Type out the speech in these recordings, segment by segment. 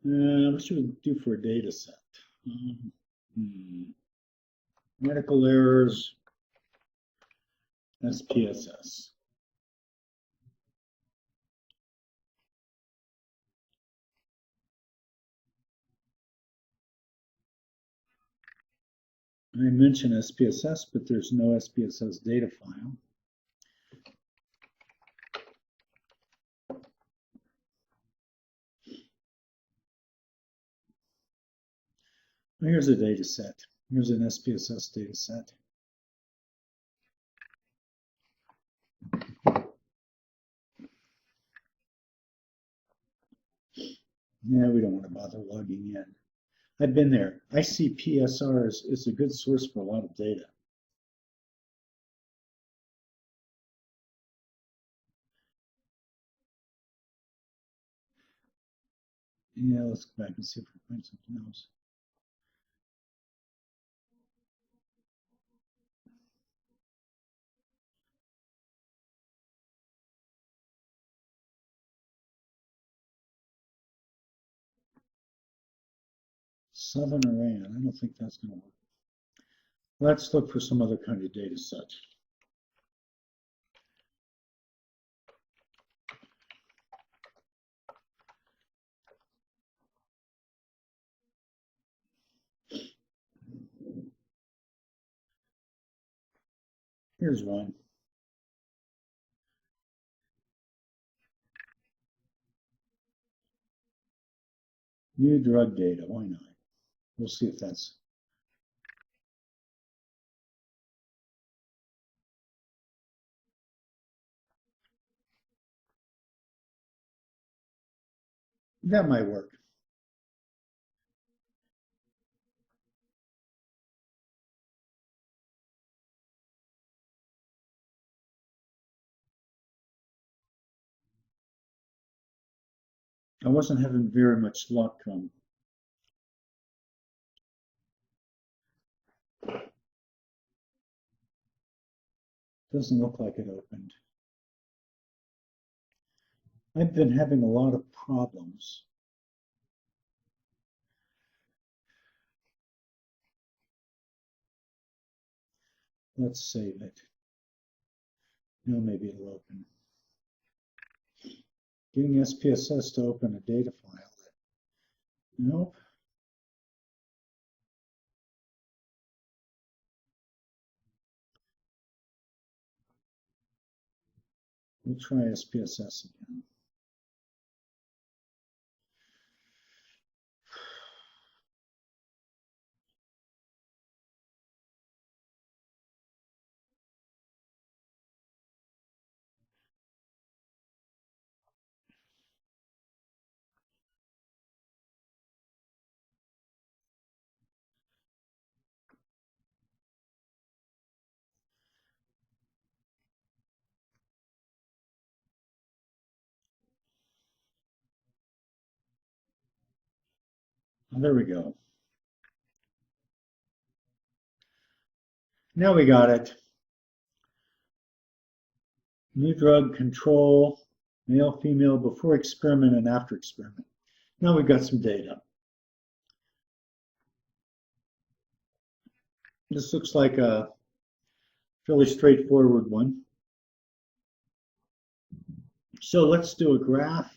What should we do for a data set? Medical errors, SPSS. I mentioned SPSS, but there's no SPSS data file. Here's a data set. Here's an SPSS data set. Yeah, we don't want to bother logging in. I've been there. ICPSR is a good source for a lot of data. Yeah, let's go back and see if we can find something else. Southern Iran. I don't think that's going to work. Let's look for some other kind of data set. Here's one. New drug data. Why not? We'll see if that's. That might work. I wasn't having very much luck. Doesn't look like it opened. I've been having a lot of problems. Let's save it. Now maybe it'll open. Getting SPSS to open a data file. Nope. We'll try SPSS again. Oh, there we go. Now we got it. New drug control, male, female, before experiment and after experiment. Now we've got some data. This looks like a fairly straightforward one. So let's do a graph.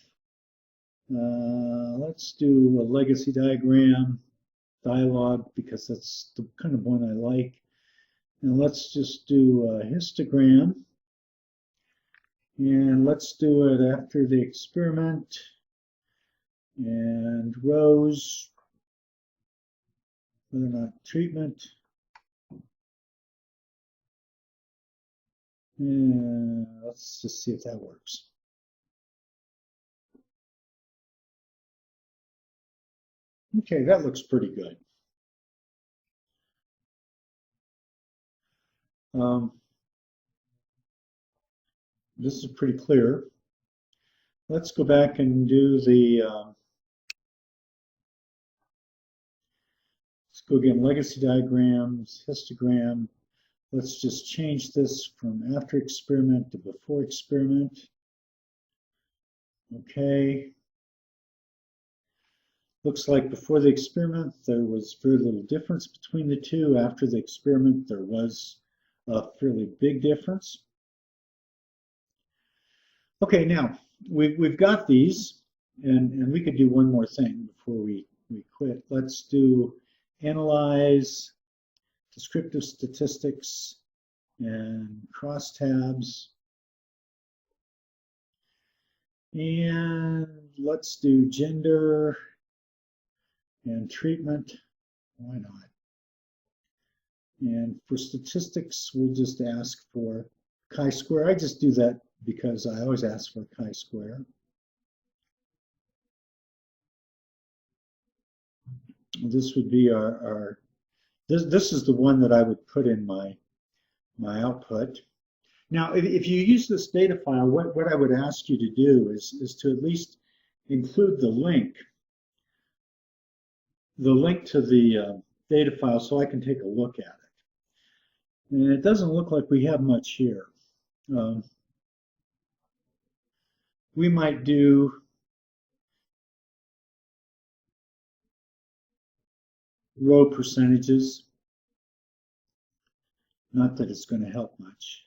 Let's do a legacy diagram, dialogue, because that's the kind of one I like. And let's just do a histogram. And let's do it after the experiment. And rows, whether or not treatment. And let's just see if that works. Okay, that looks pretty good. This is pretty clear. Let's go back and do the, let's go again, legacy diagrams, histogram. Let's just change this from after experiment to before experiment. Okay. Looks like before the experiment there was very little difference between the two. After the experiment there was a fairly big difference. Okay, now we've got these, and we could do one more thing before we quit. Let's do analyze descriptive statistics and crosstabs. And let's do gender and treatment. Why not? And for statistics, we'll just ask for chi-square. I just do that because I always ask for chi-square. This would be this is the one that I would put in my output. Now, if you use this data file, what I would ask you to do is to at least include the link to the data file so I can take a look at it. And it doesn't look like we have much here. We might do row percentages. Not that it's going to help much.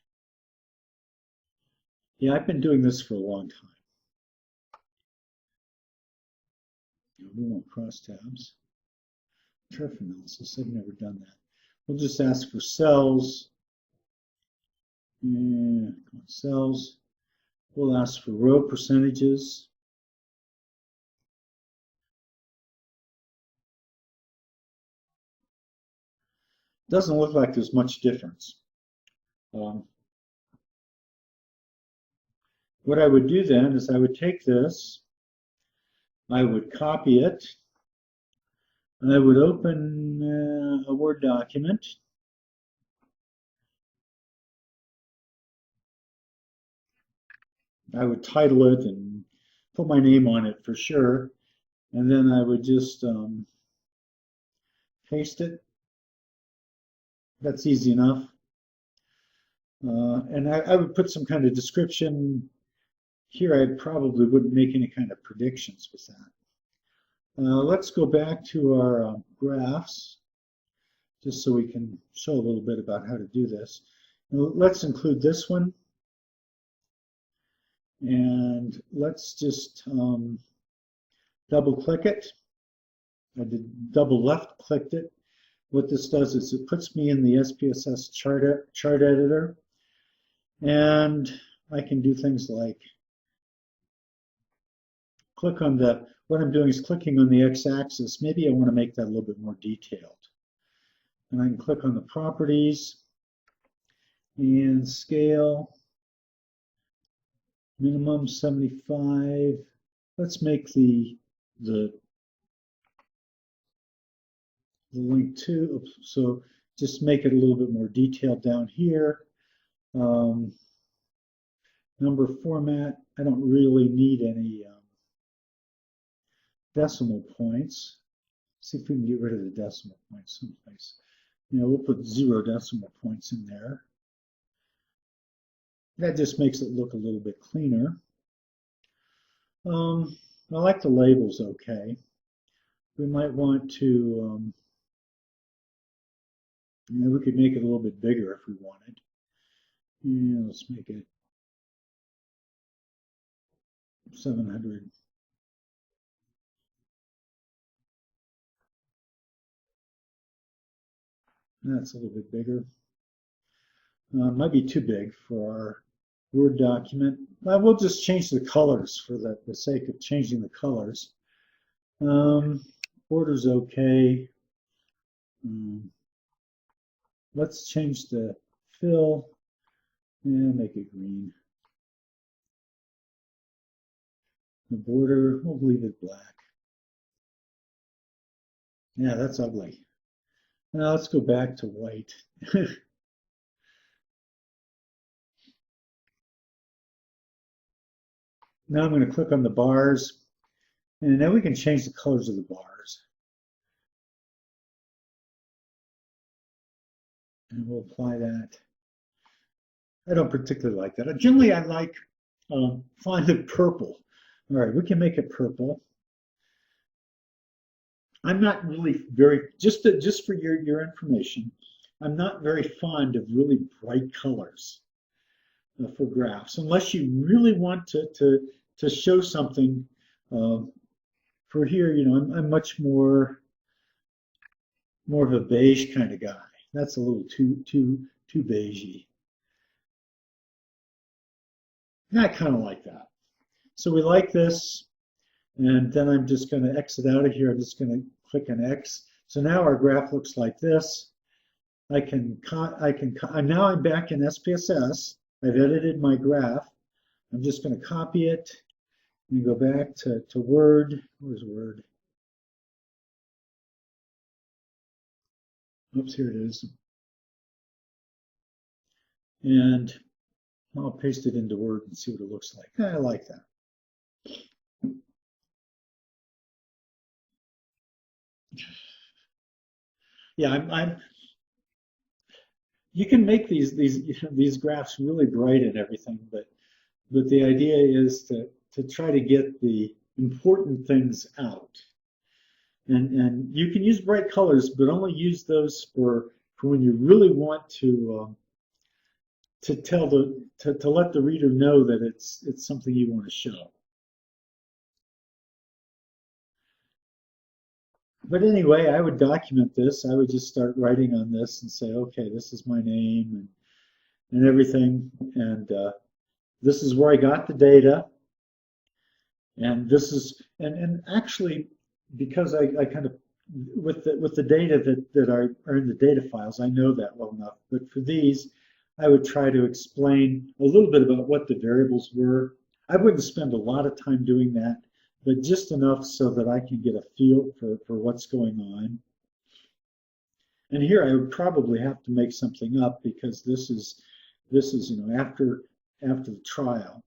Yeah, I've been doing this for a long time. We want crosstabs. Turf analysis, I've never done that. We'll just ask for cells. Yeah, cells. We'll ask for row percentages. Doesn't look like there's much difference. What I would do then is I would take this, I would copy it, and I would open a Word document. I would title it and put my name on it for sure, and then I would just paste it. That's easy enough. And I would put some kind of description. Here I probably wouldn't make any kind of predictions with that. Let's go back to our graphs, just so we can show a little bit about how to do this. Now, let's include this one. And let's just double click it. I did double left clicked it. What this does is it puts me in the SPSS chart editor, and I can do things like click on what I'm doing is clicking on the x-axis. Maybe I want to make that a little bit more detailed. And I can click on the properties and scale, minimum 75. Let's make the link to, so just make it a little bit more detailed down here. Number format, I don't really need any decimal points. See if we can get rid of the decimal points someplace. We'll put 0 decimal points in there. That just makes it look a little bit cleaner. I like the labels okay. We might want to, we could make it a little bit bigger if we wanted. Yeah, let's make it 700. That's a little bit bigger. Might be too big for our Word document. We'll just change the colors for the sake of changing the colors. Border's okay. Let's change the fill and make it green. The border, we'll leave it black. Yeah, that's ugly. Now let's go back to white. Now I'm going to click on the bars, and now we can change the colors of the bars. And we'll apply that. I don't particularly like that. Generally, I like find it purple. All right, we can make it purple. I'm not really very, just for your information, I'm not very fond of really bright colors for graphs, unless you really want to show something. For here, I'm much more of a beige kind of guy. That's a little too beigey. And I kind of like that. So we like this, and then I'm just going to exit out of here. I'm just going to click on X. So now our graph looks like this. Now I'm back in SPSS. I've edited my graph. I'm just going to copy it and go back to Word. Where's Word? Oops, here it is. And I'll paste it into Word and see what it looks like. I like that. Yeah, you can make these graphs really bright and everything, but the idea is to try to get the important things out. And you can use bright colors, but only use those for when you really want to let the reader know that it's something you want to show. But anyway, I would document this. I would just start writing on this and say, okay, this is my name and everything, and this is where I got the data, and this is and actually, because I kind of with the data that are in the data files, I know that well enough. But for these, I would try to explain a little bit about what the variables were. I wouldn't spend a lot of time doing that, but just enough so that I can get a feel for what's going on. And here I would probably have to make something up because this is after the trial.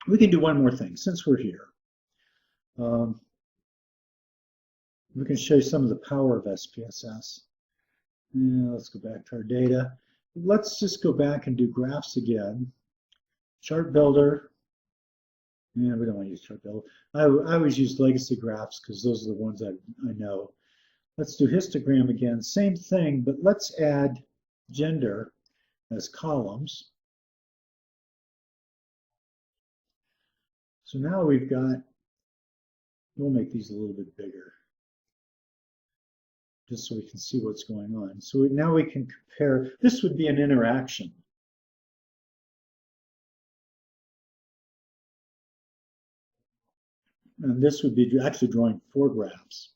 We can do one more thing since we're here. We can show you some of the power of SPSS. Yeah, let's go back to our data. Let's just go back and do graphs again. Chart builder. Yeah, we don't want to use chart builder. I always use legacy graphs because those are the ones I know. Let's do histogram again. Same thing, but let's add gender as columns. So now we've got, we'll make these a little bit bigger, just so we can see what's going on. So now we can compare. This would be an interaction. And this would be actually drawing 4 graphs.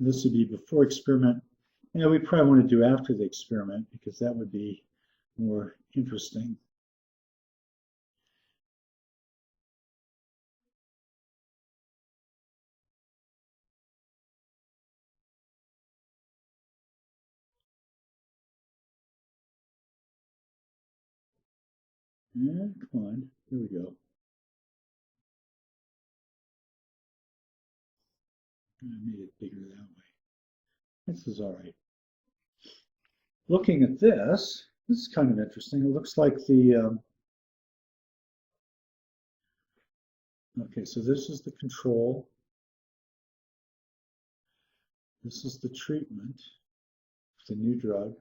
This would be before experiment. Yeah, we probably want to do after the experiment because that would be more interesting. Yeah, come on, here we go. I made it bigger that way. This is all right. Looking at this is kind of interesting. It looks like the, okay, so this is the control. This is the treatment, the new drug.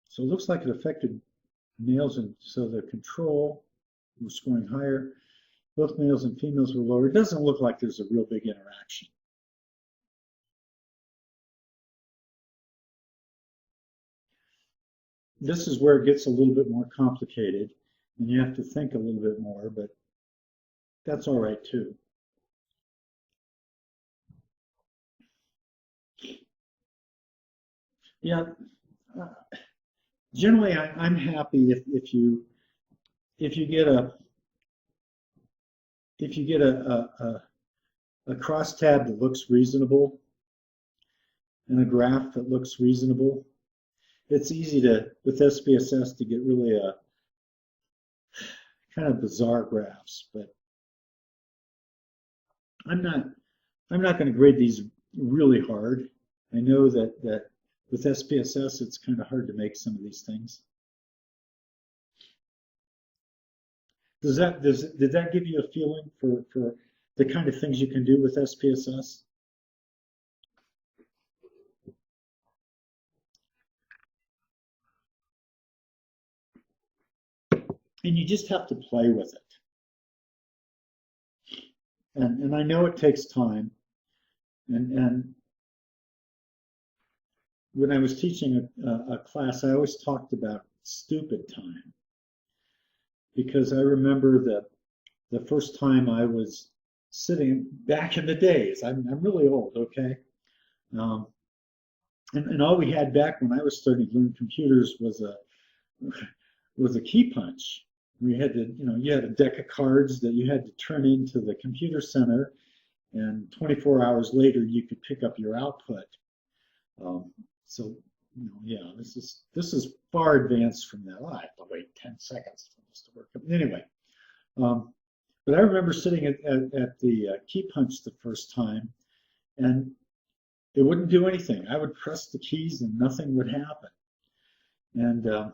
So it looks like it affected males, and so the control was scoring higher. Both males and females were lower. It doesn't look like there's a real big interaction. This is where it gets a little bit more complicated, and you have to think a little bit more, but that's all right too. Yeah, generally I'm happy if you get a crosstab that looks reasonable and a graph that looks reasonable. It's easy with SPSS to get really kind of bizarre graphs, but I'm not going to grade these really hard. I know that with SPSS, it's kind of hard to make some of these things. Did that give you a feeling for the kind of things you can do with SPSS? And you just have to play with it. And I know it takes time. And when I was teaching a class, I always talked about stupid time. Because I remember that the first time I was sitting back in the days, I'm really old, okay? And all we had back when I was starting to learn computers was a key punch. We had to, you had a deck of cards that you had to turn into the computer center, and 24 hours later you could pick up your output. So, yeah, this is far advanced from that. I have to wait 10 seconds for this to work. Anyway, but I remember sitting at the key punch the first time, and it wouldn't do anything. I would press the keys and nothing would happen. And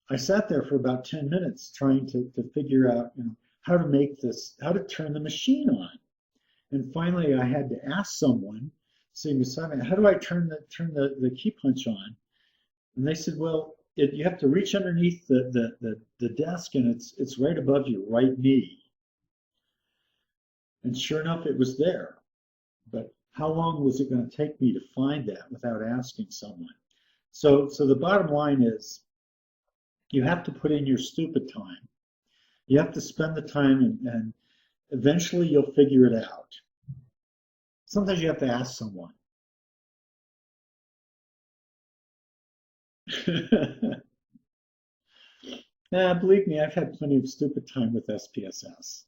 I sat there for about 10 minutes trying to figure out, how to make this, how to turn the machine on. And finally, I had to ask someone sitting beside me, how do I turn the key punch on? And they said, well, you have to reach underneath the desk, and it's right above your right knee. And sure enough, it was there. But how long was it going to take me to find that without asking someone? So the bottom line is, you have to put in your stupid time. You have to spend the time, and eventually you'll figure it out. Sometimes you have to ask someone. Believe me, I've had plenty of stupid time with SPSS.